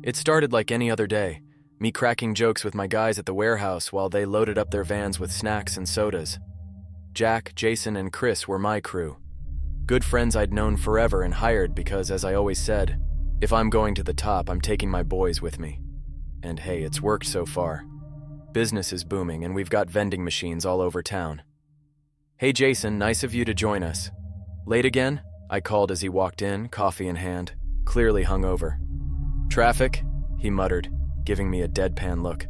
It started like any other day, me cracking jokes with my guys at the warehouse while they loaded up their vans with snacks and sodas. Jack, Jason, and Chris were my crew. Good friends I'd known forever and hired because, as I always said, if I'm going to the top, I'm taking my boys with me. And hey, it's worked so far. Business is booming and we've got vending machines all over town. "Hey Jason, nice of you to join us. Late again?" I called as he walked in, coffee in hand, clearly hungover. "Traffic?" he muttered, giving me a deadpan look.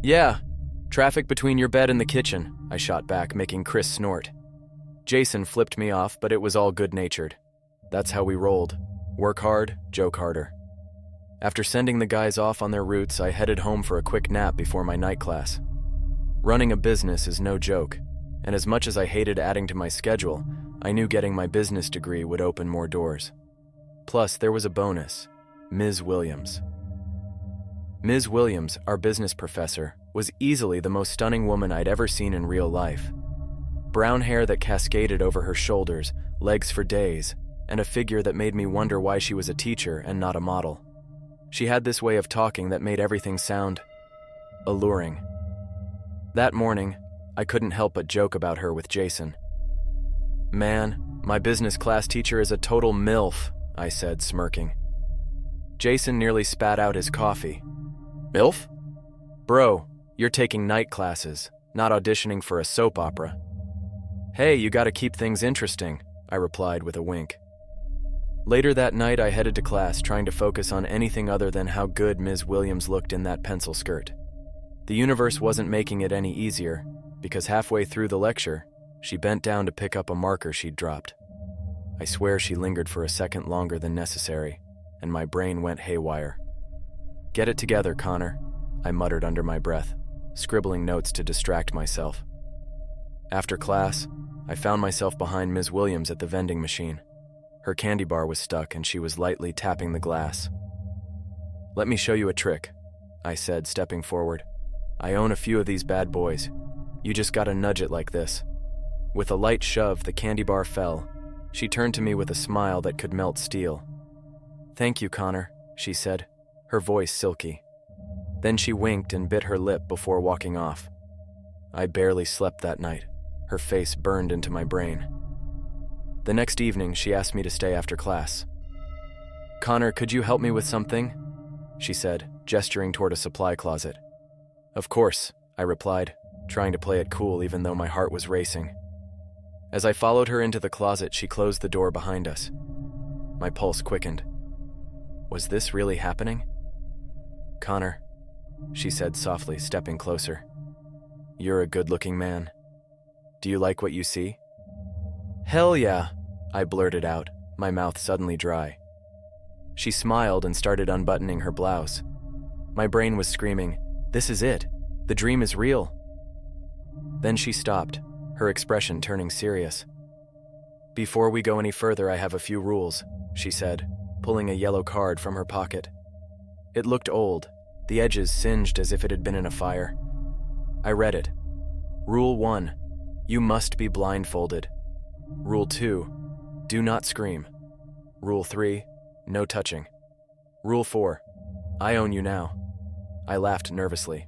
"Yeah, traffic between your bed and the kitchen," I shot back, making Chris snort. Jason flipped me off, but it was all good-natured. That's how we rolled. Work hard, joke harder. After sending the guys off on their routes, I headed home for a quick nap before my night class. Running a business is no joke, and as much as I hated adding to my schedule, I knew getting my business degree would open more doors. Plus, there was a bonus: Ms. Williams. Ms. Williams, our business professor, was easily the most stunning woman I'd ever seen in real life. Brown hair that cascaded over her shoulders, legs for days, and a figure that made me wonder why she was a teacher and not a model. She had this way of talking that made everything sound alluring. That morning, I couldn't help but joke about her with Jason. "Man, my business class teacher is a total MILF," I said, smirking. Jason nearly spat out his coffee. "MILF? Bro, you're taking night classes, not auditioning for a soap opera." "Hey, you gotta keep things interesting," I replied with a wink. Later that night, I headed to class, trying to focus on anything other than how good Ms. Williams looked in that pencil skirt. The universe wasn't making it any easier, because halfway through the lecture, she bent down to pick up a marker she'd dropped. I swear she lingered for a second longer than necessary, and my brain went haywire. "Get it together, Connor," I muttered under my breath, scribbling notes to distract myself. After class, I found myself behind Ms. Williams at the vending machine. Her candy bar was stuck and she was lightly tapping the glass. "Let me show you a trick," I said, stepping forward. "I own a few of these bad boys. You just gotta nudge it like this." With a light shove, the candy bar fell. She turned to me with a smile that could melt steel. "Thank you, Connor," she said, her voice silky. Then she winked and bit her lip before walking off. I barely slept that night. Her face burned into my brain. The next evening, she asked me to stay after class. "Connor, could you help me with something?" she said, gesturing toward a supply closet. "Of course," I replied, trying to play it cool even though my heart was racing. As I followed her into the closet, she closed the door behind us. My pulse quickened. Was this really happening? "Connor," she said softly, stepping closer. "You're a good-looking man. Do you like what you see?" "Hell yeah," I blurted out, my mouth suddenly dry. She smiled and started unbuttoning her blouse. My brain was screaming, "This is it. The dream is real." Then she stopped, her expression turning serious. "Before we go any further, I have a few rules," she said, pulling a yellow card from her pocket. It looked old, the edges singed as if it had been in a fire. I read it. Rule 1, you must be blindfolded. Rule 2, do not scream. Rule 3, no touching. Rule 4, I own you now. I laughed nervously.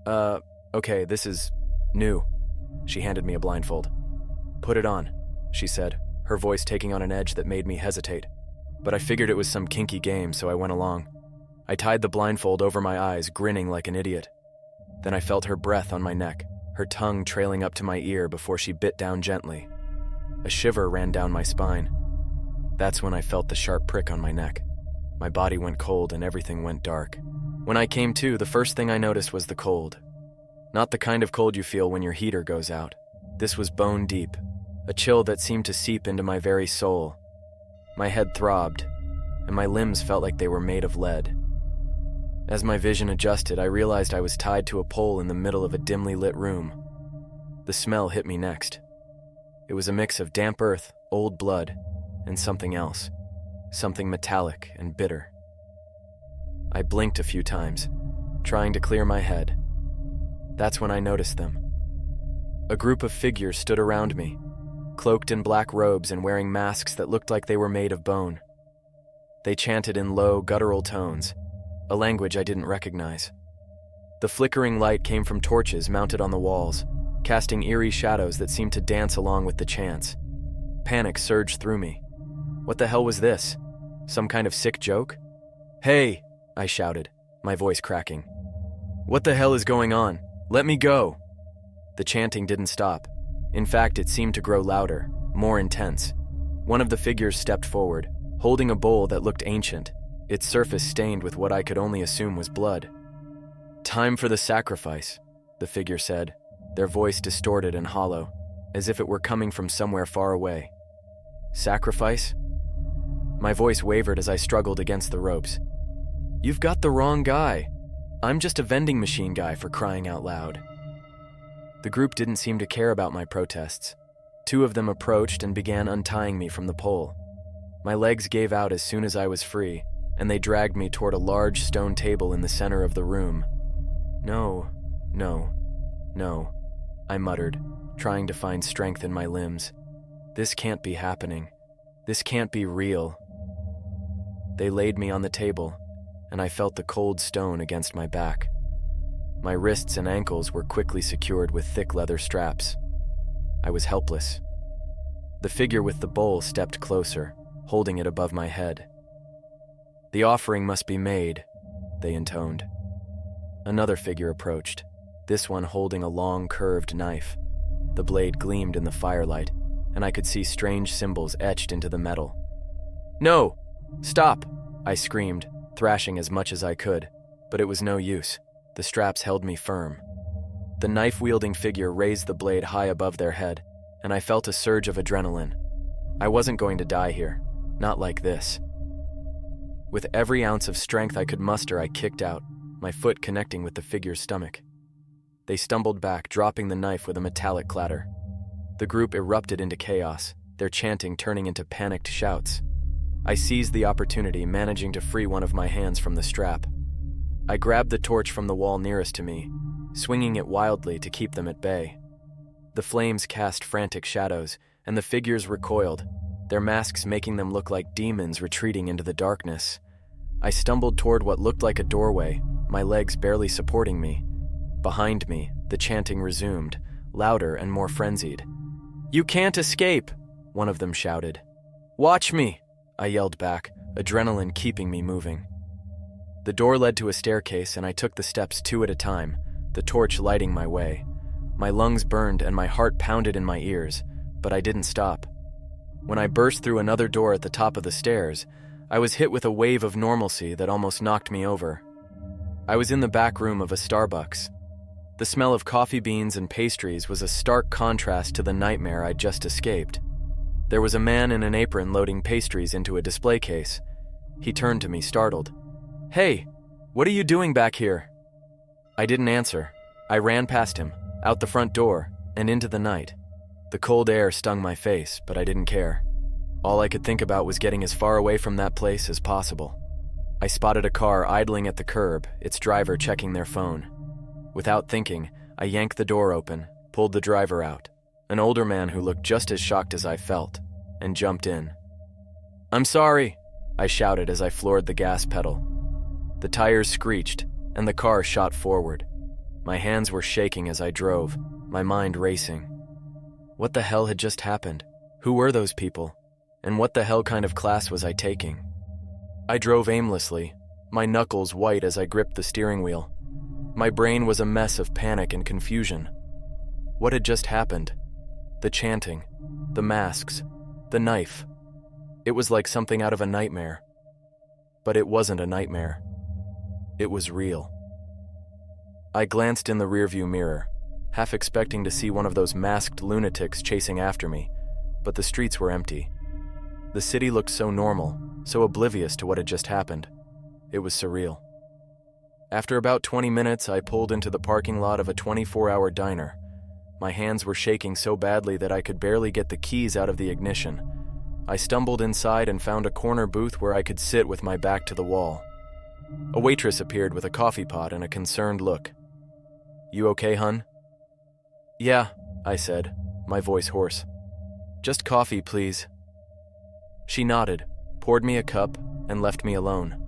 Okay, this is new." She handed me a blindfold. "Put it on," she said, her voice taking on an edge that made me hesitate. But I figured it was some kinky game, so I went along. I tied the blindfold over my eyes, grinning like an idiot. Then I felt her breath on my neck, her tongue trailing up to my ear before she bit down gently. A shiver ran down my spine. That's when I felt the sharp prick on my neck. My body went cold and everything went dark. When I came to, the first thing I noticed was the cold. Not the kind of cold you feel when your heater goes out. This was bone deep, a chill that seemed to seep into my very soul. My head throbbed, and my limbs felt like they were made of lead. As my vision adjusted, I realized I was tied to a pole in the middle of a dimly lit room. The smell hit me next. It was a mix of damp earth, old blood, and something else. Something metallic and bitter. I blinked a few times, trying to clear my head. That's when I noticed them. A group of figures stood around me, cloaked in black robes and wearing masks that looked like they were made of bone. They chanted in low, guttural tones, a language I didn't recognize. The flickering light came from torches mounted on the walls, casting eerie shadows that seemed to dance along with the chants. Panic surged through me. What the hell was this? Some kind of sick joke? "Hey!" I shouted, my voice cracking. "What the hell is going on? Let me go!" The chanting didn't stop. In fact, it seemed to grow louder, more intense. One of the figures stepped forward, holding a bowl that looked ancient, its surface stained with what I could only assume was blood. "Time for the sacrifice," the figure said, their voice distorted and hollow, as if it were coming from somewhere far away. "Sacrifice?" My voice wavered as I struggled against the ropes. "You've got the wrong guy. I'm just a vending machine guy, for crying out loud." The group didn't seem to care about my protests. Two of them approached and began untying me from the pole. My legs gave out as soon as I was free, and they dragged me toward a large stone table in the center of the room. No, I muttered, trying to find strength in my limbs. This can't be happening. This can't be real. They laid me on the table, and I felt the cold stone against my back. My wrists and ankles were quickly secured with thick leather straps. I was helpless. The figure with the bowl stepped closer, holding it above my head. "The offering must be made," they intoned. Another figure approached, this one holding a long, curved knife. The blade gleamed in the firelight, and I could see strange symbols etched into the metal. "No! Stop!" I screamed, thrashing as much as I could, but it was no use. The straps held me firm. The knife-wielding figure raised the blade high above their head, and I felt a surge of adrenaline. I wasn't going to die here, not like this. With every ounce of strength I could muster, I kicked out, my foot connecting with the figure's stomach. They stumbled back, dropping the knife with a metallic clatter. The group erupted into chaos, their chanting turning into panicked shouts. I seized the opportunity, managing to free one of my hands from the strap. I grabbed the torch from the wall nearest to me, swinging it wildly to keep them at bay. The flames cast frantic shadows, and the figures recoiled, their masks making them look like demons retreating into the darkness. I stumbled toward what looked like a doorway, my legs barely supporting me. Behind me, the chanting resumed, louder and more frenzied. "You can't escape!" one of them shouted. "Watch me!" I yelled back, adrenaline keeping me moving. The door led to a staircase, and I took the steps 2 at a time, the torch lighting my way. My lungs burned and my heart pounded in my ears, but I didn't stop. When I burst through another door at the top of the stairs, I was hit with a wave of normalcy that almost knocked me over. I was in the back room of a Starbucks. The smell of coffee beans and pastries was a stark contrast to the nightmare I'd just escaped. There was a man in an apron loading pastries into a display case. He turned to me, startled. "Hey, what are you doing back here?" I didn't answer. I ran past him, out the front door, and into the night. The cold air stung my face, but I didn't care. All I could think about was getting as far away from that place as possible. I spotted a car idling at the curb, its driver checking their phone. Without thinking, I yanked the door open, pulled the driver out, an older man who looked just as shocked as I felt, and jumped in. "I'm sorry," I shouted as I floored the gas pedal. The tires screeched, and the car shot forward. My hands were shaking as I drove, my mind racing. What the hell had just happened? Who were those people? And what the hell kind of class was I taking? I drove aimlessly, my knuckles white as I gripped the steering wheel. My brain was a mess of panic and confusion. What had just happened? The chanting, the masks, the knife. It was like something out of a nightmare. But it wasn't a nightmare. It was real. I glanced in the rearview mirror, half expecting to see one of those masked lunatics chasing after me, but the streets were empty. The city looked so normal, so oblivious to what had just happened. It was surreal. After about 20 minutes, I pulled into the parking lot of a 24-hour diner. My hands were shaking so badly that I could barely get the keys out of the ignition. I stumbled inside and found a corner booth where I could sit with my back to the wall. A waitress appeared with a coffee pot and a concerned look. "You okay, hun?" "Yeah," I said, my voice hoarse. "Just coffee, please." She nodded, poured me a cup, and left me alone.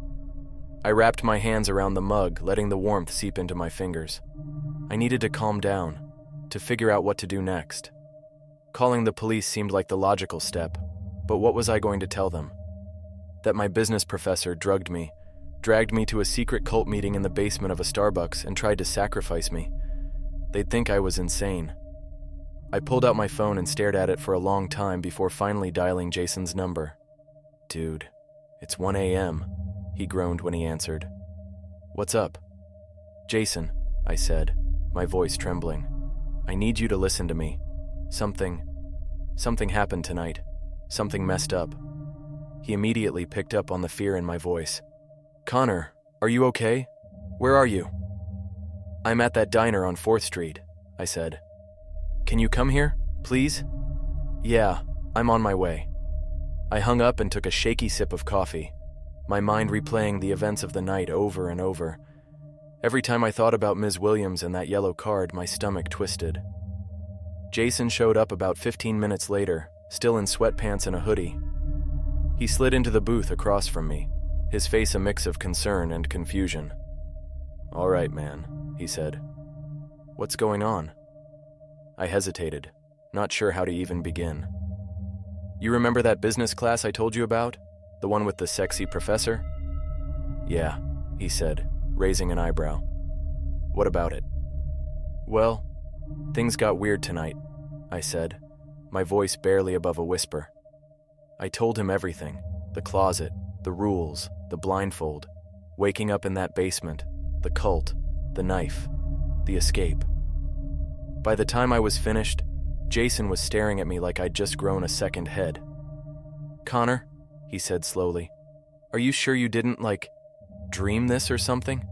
I wrapped my hands around the mug, letting the warmth seep into my fingers. I needed to calm down, to figure out what to do next. Calling the police seemed like the logical step, but what was I going to tell them? That my business professor drugged me, dragged me to a secret cult meeting in the basement of a Starbucks and tried to sacrifice me. They'd think I was insane. I pulled out my phone and stared at it for a long time before finally dialing Jason's number. "Dude, it's 1 a.m., he groaned when he answered. "What's up?" "Jason," I said, my voice trembling. "I need you to listen to me. Something happened tonight. Something messed up." He immediately picked up on the fear in my voice. "Connor, are you okay? Where are you?" "I'm at that diner on 4th Street, I said. "Can you come here, please?" "Yeah, I'm on my way." I hung up and took a shaky sip of coffee, my mind replaying the events of the night over and over. Every time I thought about Ms. Williams and that yellow card, my stomach twisted. Jason showed up about 15 minutes later, still in sweatpants and a hoodie. He slid into the booth across from me, his face a mix of concern and confusion. "All right, man," he said. "What's going on?" I hesitated, not sure how to even begin. "You remember that business class I told you about? The one with the sexy professor?" "Yeah," he said, raising an eyebrow. "What about it?" "Well, things got weird tonight," I said, my voice barely above a whisper. I told him everything, the closet, the rules, the blindfold, waking up in that basement, the cult, the knife, the escape. By the time I was finished, Jason was staring at me like I'd just grown a second head. "Connor," he said slowly, "are you sure you didn't, dream this or something?"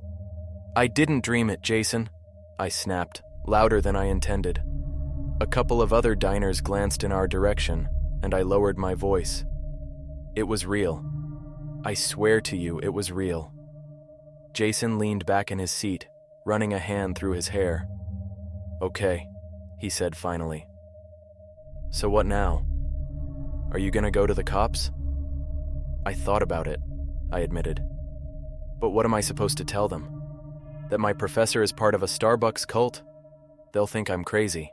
"I didn't dream it, Jason," I snapped, louder than I intended. A couple of other diners glanced in our direction, and I lowered my voice. "It was real. I swear to you, it was real." Jason leaned back in his seat, running a hand through his hair. "Okay," he said finally. "So what now? Are you gonna go to the cops?" "I thought about it," I admitted. "But what am I supposed to tell them? That my professor is part of a Starbucks cult? They'll think I'm crazy."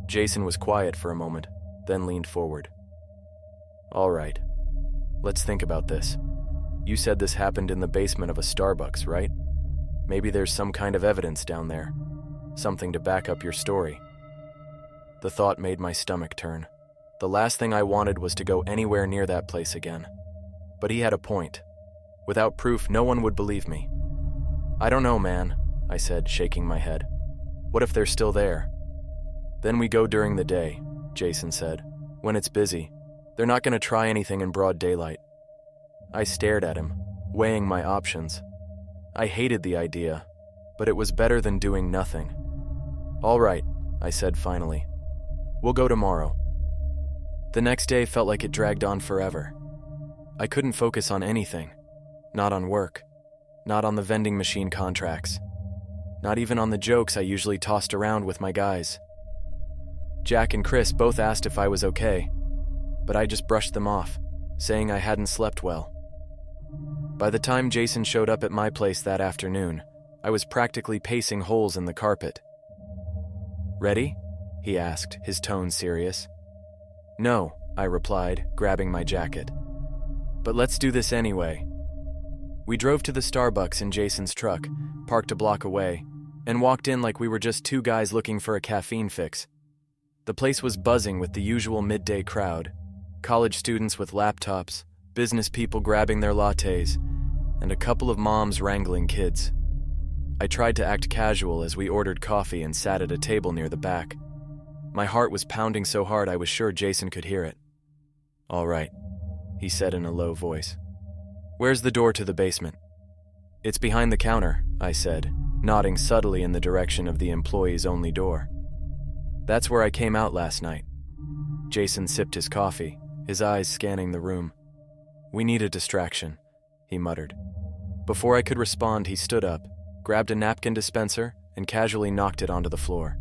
Jason was quiet for a moment, then leaned forward. "All right, let's think about this. You said this happened in the basement of a Starbucks, right? Maybe there's some kind of evidence down there, something to back up your story." The thought made my stomach turn. The last thing I wanted was to go anywhere near that place again. But he had a point. Without proof, no one would believe me. "I don't know, man," I said, shaking my head. "What if they're still there?" "Then we go during the day," Jason said. "When it's busy. They're not going to try anything in broad daylight." I stared at him, weighing my options. I hated the idea, but it was better than doing nothing. "All right," I said finally. "We'll go tomorrow." The next day felt like it dragged on forever. I couldn't focus on anything. Not on work. Not on the vending machine contracts. Not even on the jokes I usually tossed around with my guys. Jack and Chris both asked if I was okay, but I just brushed them off, saying I hadn't slept well. By the time Jason showed up at my place that afternoon, I was practically pacing holes in the carpet. "Ready?" he asked, his tone serious. "No," I replied, grabbing my jacket. "But let's do this anyway." We drove to the Starbucks in Jason's truck, parked a block away, and walked in like we were just two guys looking for a caffeine fix. The place was buzzing with the usual midday crowd, college students with laptops, business people grabbing their lattes, and a couple of moms wrangling kids. I tried to act casual as we ordered coffee and sat at a table near the back. My heart was pounding so hard I was sure Jason could hear it. "All right," he said in a low voice. "Where's the door to the basement?" "It's behind the counter," I said, nodding subtly in the direction of the employees-only door. "That's where I came out last night." Jason sipped his coffee, his eyes scanning the room. "We need a distraction," he muttered. Before I could respond, he stood up, grabbed a napkin dispenser, and casually knocked it onto the floor.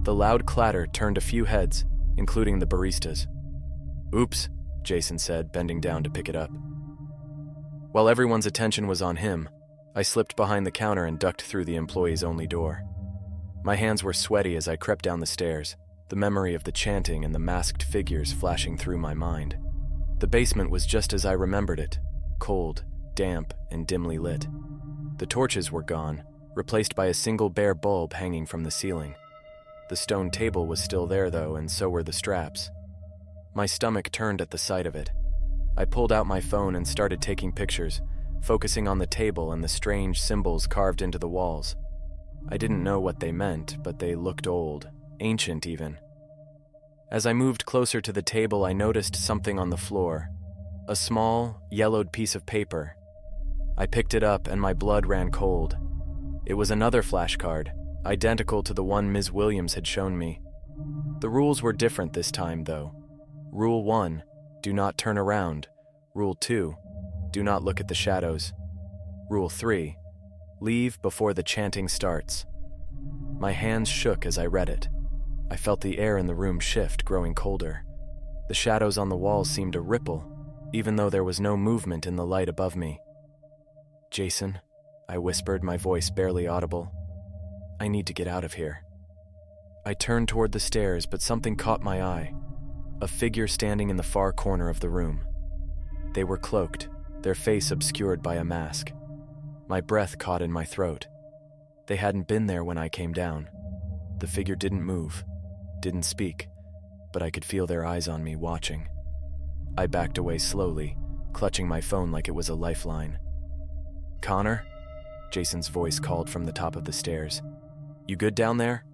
The loud clatter turned a few heads, including the baristas. "Oops," Jason said, bending down to pick it up. While everyone's attention was on him, I slipped behind the counter and ducked through the employees-only door. My hands were sweaty as I crept down the stairs, the memory of the chanting and the masked figures flashing through my mind. The basement was just as I remembered it, cold, damp, and dimly lit. The torches were gone, replaced by a single bare bulb hanging from the ceiling. The stone table was still there, though, and so were the straps. My stomach turned at the sight of it. I pulled out my phone and started taking pictures, focusing on the table and the strange symbols carved into the walls. I didn't know what they meant, but they looked old, ancient even. As I moved closer to the table, I noticed something on the floor, a small, yellowed piece of paper. I picked it up and my blood ran cold. It was another flashcard, identical to the one Ms. Williams had shown me. The rules were different this time, though. Rule 1, do not turn around. Rule 2, do not look at the shadows. Rule 3, leave before the chanting starts. My hands shook as I read it. I felt the air in the room shift, growing colder. The shadows on the walls seemed to ripple, even though there was no movement in the light above me. "Jason," I whispered, my voice barely audible. "I need to get out of here." I turned toward the stairs, but something caught my eye. A figure standing in the far corner of the room. They were cloaked, their face obscured by a mask. My breath caught in my throat. They hadn't been there when I came down. The figure didn't move, didn't speak, but I could feel their eyes on me, watching. I backed away slowly, clutching my phone like it was a lifeline. "Connor?" Jason's voice called from the top of the stairs. "You good down there?"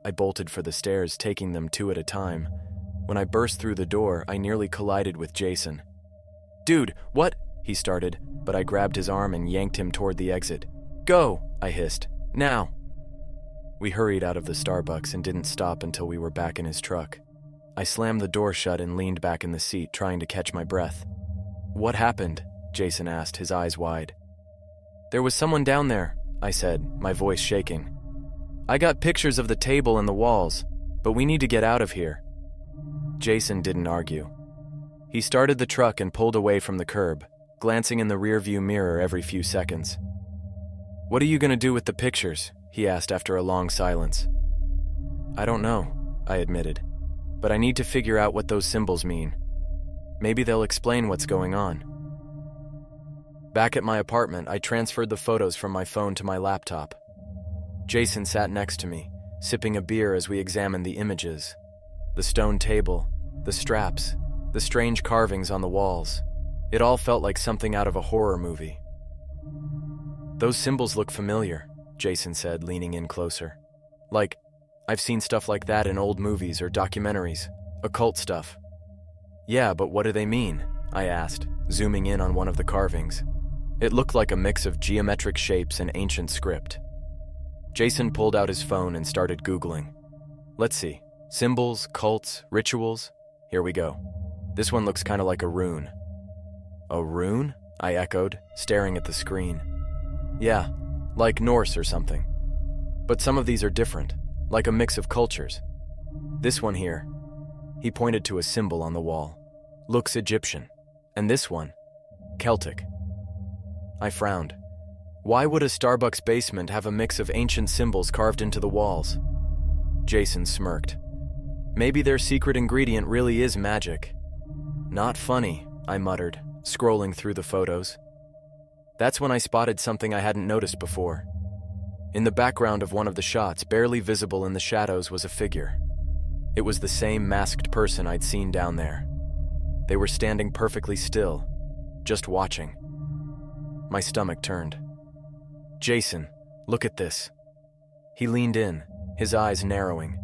I bolted for the stairs, taking them two at a time. When I burst through the door, I nearly collided with Jason. "Dude, what?" he started, but I grabbed his arm and yanked him toward the exit. "Go!" I hissed. "Now!" We hurried out of the Starbucks and didn't stop until we were back in his truck. I slammed the door shut and leaned back in the seat, trying to catch my breath. "What happened?" Jason asked, his eyes wide. "There was someone down there," I said, my voice shaking. "I got pictures of the table and the walls, but we need to get out of here." Jason didn't argue. He started the truck and pulled away from the curb, glancing in the rearview mirror every few seconds. "What are you going to do with the pictures?" he asked after a long silence. "I don't know," I admitted, "but I need to figure out what those symbols mean. Maybe they'll explain what's going on." Back at my apartment, I transferred the photos from my phone to my laptop. Jason sat next to me, sipping a beer as we examined the images. The stone table, the straps, the strange carvings on the walls. It all felt like something out of a horror movie. "Those symbols look familiar," Jason said, leaning in closer. "Like, I've seen stuff like that in old movies or documentaries, occult stuff." "Yeah, but what do they mean?" I asked, zooming in on one of the carvings. It looked like a mix of geometric shapes and ancient script. Jason pulled out his phone and started Googling. "Let's see. Symbols, cults, rituals. Here we go. This one looks kind of like a rune." "A rune?" I echoed, staring at the screen. "Yeah, like Norse or something. But some of these are different, like a mix of cultures. This one here," he pointed to a symbol on the wall, "looks Egyptian. And this one, Celtic." I frowned. Why would a Starbucks basement have a mix of ancient symbols carved into the walls? Jason smirked. "Maybe their secret ingredient really is magic." "Not funny," I muttered, scrolling through the photos. That's when I spotted something I hadn't noticed before. In the background of one of the shots, barely visible in the shadows, was a figure. It was the same masked person I'd seen down there. They were standing perfectly still, just watching. My stomach turned. "Jason, look at this." He leaned in, his eyes narrowing.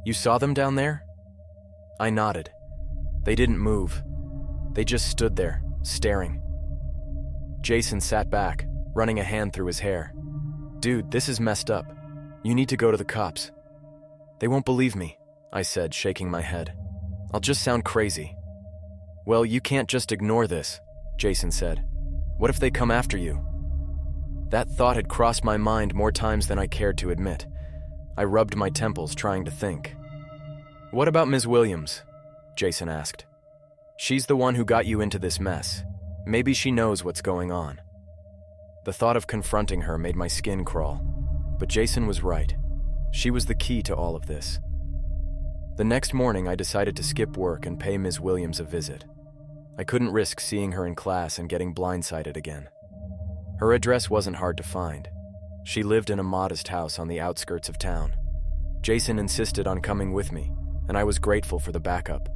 "You saw them down there?" I nodded. They didn't move. They just stood there, staring. Jason sat back, running a hand through his hair. "Dude, this is messed up. You need to go to the cops." "They won't believe me," I said, shaking my head. "I'll just sound crazy." "Well, you can't just ignore this," Jason said. "What if they come after you?" That thought had crossed my mind more times than I cared to admit. I rubbed my temples, trying to think. "What about Ms. Williams?" Jason asked. "She's the one who got you into this mess. Maybe she knows what's going on. The thought of confronting her made my skin crawl, but Jason was right. She was the key to all of this. The next morning, I decided to skip work and pay Ms. Williams a visit. I couldn't risk seeing her in class and getting blindsided again. Her address wasn't hard to find. She lived in a modest house on the outskirts of town. Jason insisted on coming with me, and I was grateful for the backup.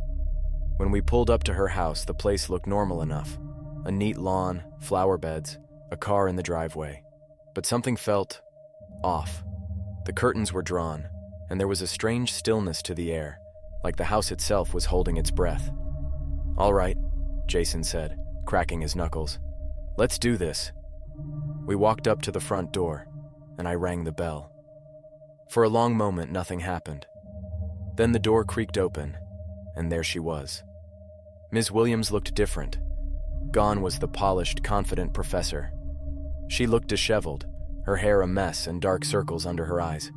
When we pulled up to her house, the place looked normal enough. A neat lawn, flower beds, a car in the driveway. But something felt off. The curtains were drawn, and there was a strange stillness to the air, like the house itself was holding its breath. "All right," Jason said, cracking his knuckles. "Let's do this." We walked up to the front door, and I rang the bell. For a long moment, nothing happened. Then the door creaked open, and there she was. Ms. Williams looked different. Gone was the polished, confident professor. She looked disheveled, her hair a mess and dark circles under her eyes.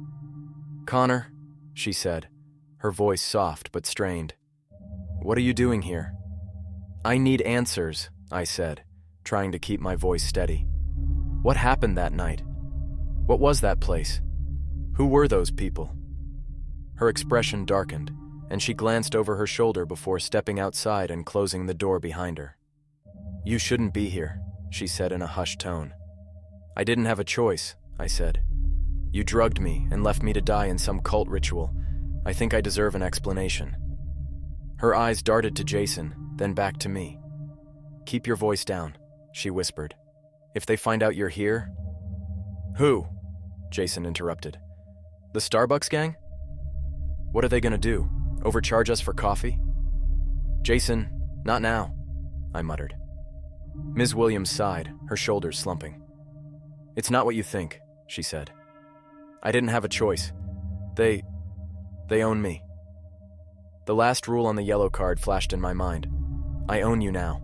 "Connor," she said, her voice soft but strained. "What are you doing here?" "I need answers," I said, trying to keep my voice steady. "What happened that night? What was that place? Who were those people?" Her expression darkened, and she glanced over her shoulder before stepping outside and closing the door behind her. "You shouldn't be here," she said in a hushed tone. "I didn't have a choice," I said. "You drugged me and left me to die in some cult ritual. I think I deserve an explanation." Her eyes darted to Jason, then back to me. "Keep your voice down," she whispered. "If they find out you're here—" "Who?" Jason interrupted. "The Starbucks gang? What are they gonna do? Overcharge us for coffee?" "Jason, not now," I muttered. Ms. Williams sighed, her shoulders slumping. "It's not what you think," she said. "I didn't have a choice. They own me." The last rule on the yellow card flashed in my mind. "I own you now."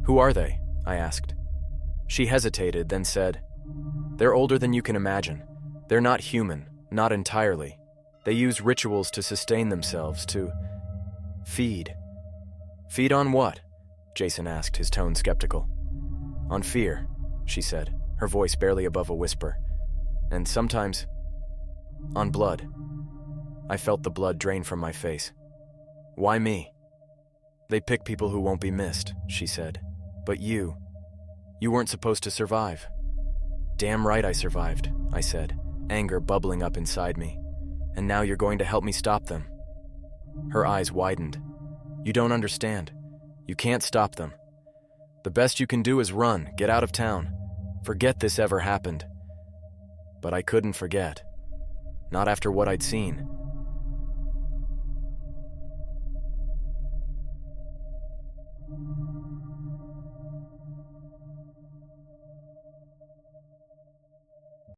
"Who are they?" I asked. She hesitated, then said, "They're older than you can imagine. They're not human, not entirely. They use rituals to sustain themselves, to feed." "Feed on what?" Jason asked, his tone skeptical. "On fear," she said, her voice barely above a whisper. "And sometimes, on blood." I felt the blood drain from my face. "Why me?" "They pick people who won't be missed," she said. "But you weren't supposed to survive." "Damn right I survived," I said, anger bubbling up inside me. "And now you're going to help me stop them." Her eyes widened. "You don't understand. You can't stop them. The best you can do is run, get out of town. Forget this ever happened." But I couldn't forget. Not after what I'd seen.